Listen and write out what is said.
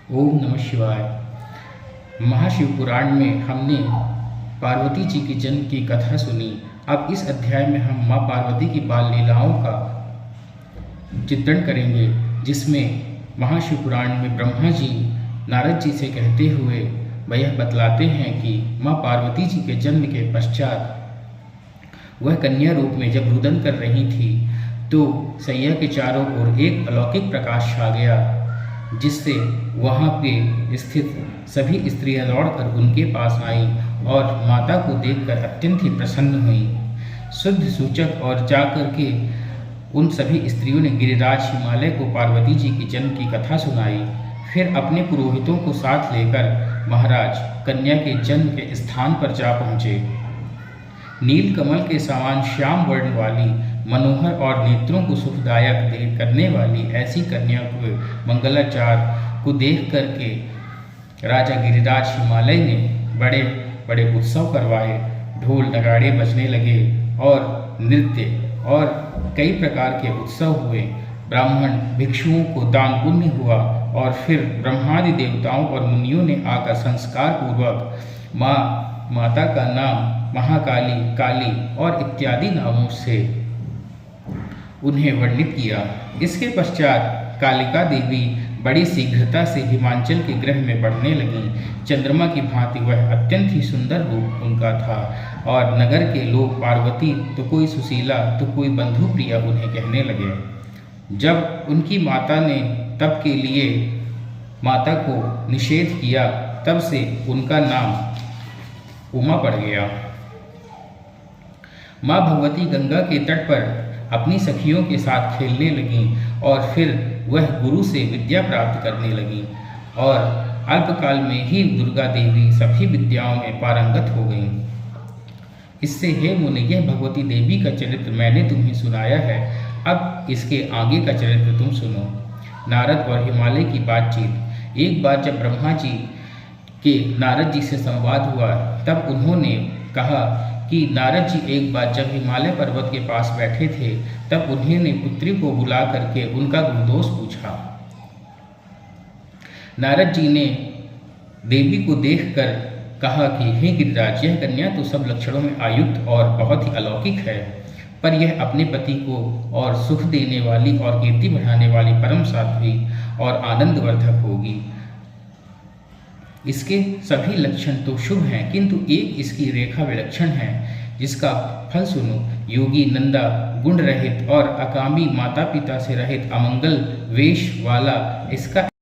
ओम नमः शिवाय। महाशिव पुराण में हमने पार्वती जी के जन्म की कथा सुनी। अब इस अध्याय में हम माँ पार्वती की बाल लीलाओं का चित्रण करेंगे, जिसमें महाशिव पुराण में ब्रह्मा जी नारद जी से कहते हुए वह यह बतलाते हैं कि माँ पार्वती जी के जन्म के पश्चात वह कन्या रूप में जब रुदन कर रही थी तो सैया के चारों ओर एक अलौकिक प्रकाश छा गया, जिससे वहाँ पे स्थित सभी स्त्रियां दौड़कर उनके पास आईं और माता को देखकर अत्यंत ही प्रसन्न हुईं। शुद्ध सूचक और जाकर के उन सभी स्त्रियों ने गिरिराज हिमालय को पार्वती जी की जन्म की कथा सुनाई। फिर अपने पुरोहितों को साथ लेकर महाराज कन्या के जन्म के स्थान पर जा पहुँचे। नील कमल के समान श्याम वर्ण वाली, मनोहर और नेत्रों को सुखदायक करने वाली ऐसी कन्या को मंगलाचार को देख करके राजा गिरिराज हिमालय ने बड़े बड़े उत्सव करवाए। ढोल नगाड़े बजने लगे और नृत्य और कई प्रकार के उत्सव हुए। ब्राह्मण भिक्षुओं को दान पुण्य हुआ और फिर ब्रह्मादि देवताओं और मुनियों ने आकर संस्कार पूर्वक माता का नाम महाकाली, काली और इत्यादि नामों से उन्हें वर्णित किया। इसके पश्चात कालिका देवी बड़ी शीघ्रता से हिमांचल के ग्रह में बढ़ने लगी। चंद्रमा की भांति वह अत्यंत ही सुंदर रूप उनका था और नगर के लोग पार्वती तो कोई सुशीला तो कोई बंधु प्रिया उन्हें कहने लगे। जब उनकी माता ने तप के लिए माता को निषेध किया, तब से उनका नाम उमा पड़ गया। माँ भगवती गंगा के तट पर अपनी सखियों के साथ खेलने लगीं और फिर वह गुरु से विद्या प्राप्त करने लगीं और अल्पकाल में ही दुर्गा देवी सभी विद्याओं में पारंगत हो गईं। इससे हे मुनि, यह भगवती देवी का चरित्र मैंने तुम्हें सुनाया है। अब इसके आगे का चरित्र तुम सुनो। नारद और हिमालय की बातचीत। एक बार जब ब्रह्मा जी के नारद जी से संवाद हुआ, तब उन्होंने कहा कि नारद जी एक बार जब हिमालय पर्वत के पास बैठे थे, तब उन्होंने पुत्री को बुला करके उनका गुणदोष पूछा। नारद जी ने देवी को देखकर कहा कि हे गिरिराज, यह कन्या तो सब लक्षणों में आयुक्त और बहुत ही अलौकिक है, पर यह अपने पति को और सुख देने वाली और कीर्ति बढ़ाने वाली परम साध्वी और आनंदवर्धक होगी। इसके सभी लक्षण तो शुभ हैं, किंतु एक इसकी रेखा विलक्षण है, जिसका फल सुनो। योगी नंदा, गुण रहित और अकामी, माता पिता से रहित, अमंगल वेश वाला इसका